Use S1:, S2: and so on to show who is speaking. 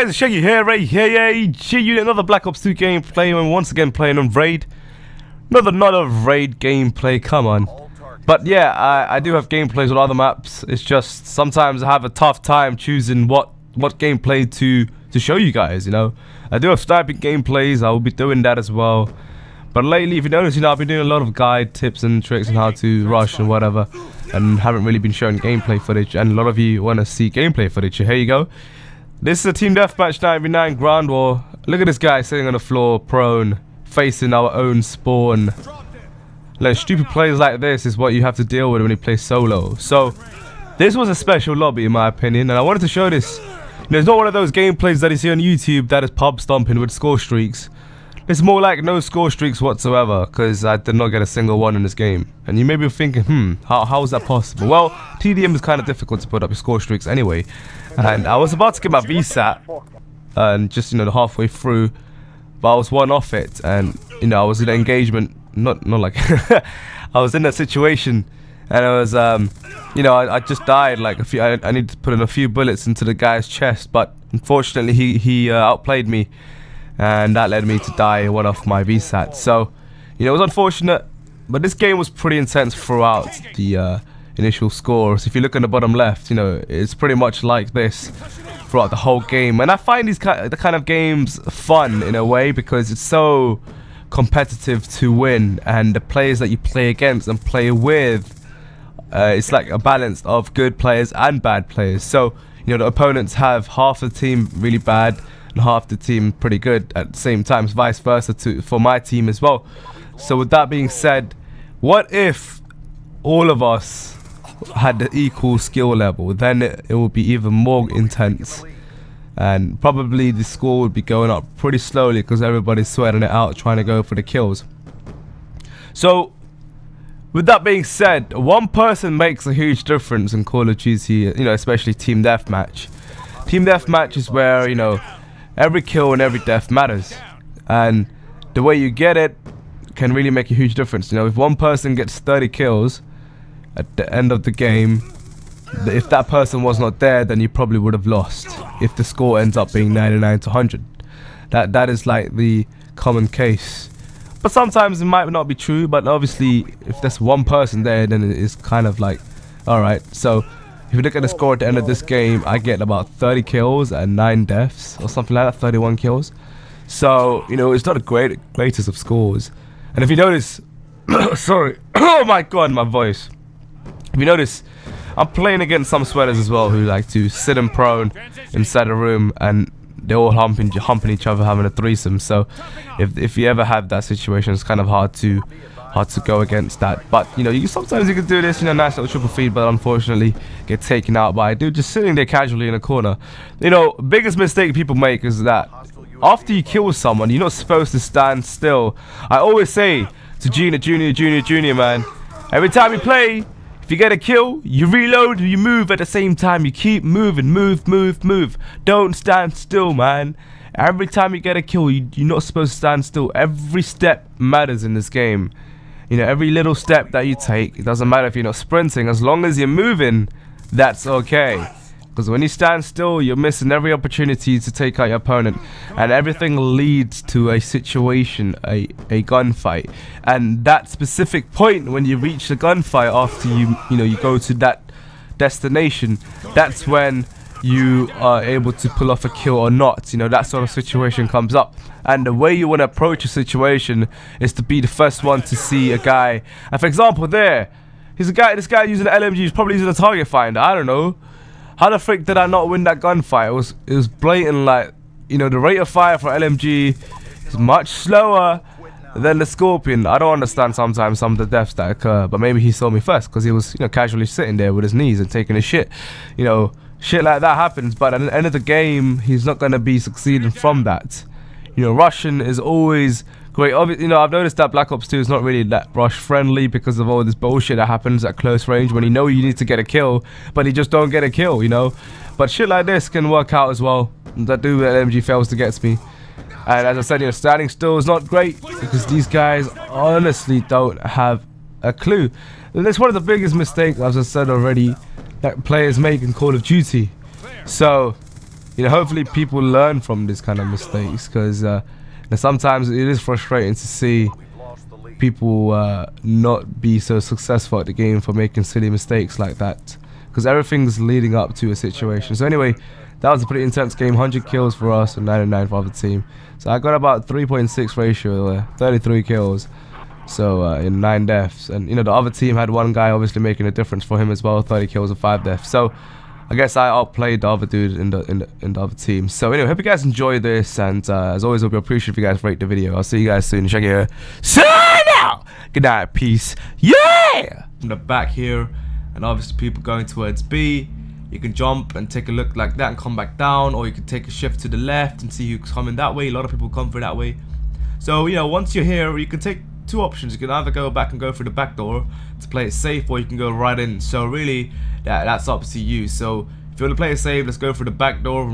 S1: guys, Shaggy here, right here, yeah, another Black Ops 2 gameplay, and once again playing on Raid. Another Raid gameplay, come on. But yeah, I do have gameplays on other maps. It's just sometimes I have a tough time choosing what gameplay to show you guys, you know. I do have sniping gameplays, I will be doing that as well. But lately, if you notice, you know, I've been doing a lot of guide tips and tricks on how to rush and whatever, and haven't really been showing gameplay footage, and a lot of you want to see gameplay footage, so here you go. This is a Team Deathmatch 9v9 Ground War. Look at this guy sitting on the floor, prone, facing our own spawn. Like, stupid plays like this is what you have to deal with when you play solo. So, this was a special lobby in my opinion, and I wanted to show this. You know, it's not one of those gameplays that you see on YouTube that is pub stomping with score streaks. It's more like no score streaks whatsoever, because I did not get a single one in this game. And you may be thinking, how is that possible? Well, TDM is kind of difficult to put up your score streaks anyway. And I was about to get my VSAT, and just, you know, halfway through, but I was one off it, and, you know, I was in an engagement, not like, I was in that situation, and I was, you know, I just died, like, I needed to put in a few bullets into the guy's chest, but unfortunately he outplayed me. And that led me to die one off my VSAT. So, you know, it was unfortunate, but this game was pretty intense throughout the initial scores. If you look on the bottom left, you know, it's pretty much like this throughout the whole game. And I find the kind of games fun in a way, because it's so competitive to win, and the players that you play against and play with, it's like a balance of good players and bad players. So, you know, the opponents have half the team really bad and half the team pretty good at the same time, vice versa for my team as well. So with that being said, what if all of us had the equal skill level? Then it would be even more intense, and probably the score would be going up pretty slowly because everybody's sweating it out trying to go for the kills. So with that being said, one person makes a huge difference in Call of Duty, you know, especially Team Deathmatch. Team Deathmatch is where, you know, every kill and every death matters, and the way you get it can really make a huge difference. You know, if one person gets 30 kills at the end of the game, if that person was not there, then you probably would have lost if the score ends up being 99 to 100. That is like the common case, but sometimes it might not be true. But obviously, if there's one person there, then it's kind of like, alright. So if you look at the score at the end of this game, I get about 30 kills and 9 deaths or something like that, 31 kills. So, you know, it's not the greatest of scores. And if you notice, sorry, oh my god, my voice. If you notice, I'm playing against some sweaters as well who like to sit and prone inside a room, and they're all humping each other, having a threesome. So if you ever have that situation, it's kind of hard to go against that. But, you know, sometimes you can do this, you know, nice little triple feed, but unfortunately get taken out by a dude just sitting there casually in a corner. You know, biggest mistake people make is that after you kill someone, you're not supposed to stand still. I always say to junior, man, every time you play, if you get a kill, you reload, you move at the same time. You keep moving, move. Don't stand still, man. Every time you get a kill, you're not supposed to stand still. Every step matters in this game. You know, every little step that you take, it doesn't matter if you're not sprinting, as long as you're moving, that's okay. Because when you stand still, you're missing every opportunity to take out your opponent, and everything leads to a situation, a gunfight. And that specific point when you reach the gunfight, after you go to that destination, that's when you are able to pull off a kill or not. You know, that sort of situation comes up, and the way you want to approach a situation is to be the first one to see a guy. And for example, this guy using an LMG, he's probably using a target finder. I don't know. How the frick did I not win that gunfight? It was blatant. Like, you know, the rate of fire for LMG is much slower than the Scorpion. I don't understand sometimes some of the deaths that occur, but maybe he saw me first because he was, you know, casually sitting there with his knees and taking a shit. You know, shit like that happens, but at the end of the game, he's not going to be succeeding from that. You know, rushing is always great. You know, I've noticed that Black Ops 2 is not really that rush friendly because of all this bullshit that happens at close range when you know you need to get a kill, but you just don't get a kill, you know. But shit like this can work out as well. That dude with LMG fails to get me. And as I said, you know, standing still is not great because these guys honestly don't have a clue. And that's one of the biggest mistakes, as I said already, that players make in Call of Duty. So, you know, hopefully people learn from this kind of mistakes, because sometimes it is frustrating to see people not be so successful at the game for making silly mistakes like that, because everything's leading up to a situation. So anyway, that was a pretty intense game. 100 kills for us and 99 for the other team. So I got about 3.6 ratio there, 33 kills. So in 9 deaths, and you know the other team had one guy obviously making a difference for him as well, 30 kills and 5 deaths. So I guess I outplayed the other dude in the other team. So anyway, hope you guys enjoyed this, and as always, I'll be appreciative if you guys rate the video. I'll see you guys soon. Check it out. Sign out. Good night, peace. Yeah. From the back here, and obviously people going towards B. You can jump and take a look like that and come back down, or you can take a shift to the left and see who's coming that way. A lot of people come through that way. So you know, once you're here, you can take 2 options. You can either go back and go through the back door to play it safe, or you can go right in. So really, that's up to you. So if you want to play it safe, let's go through the back door.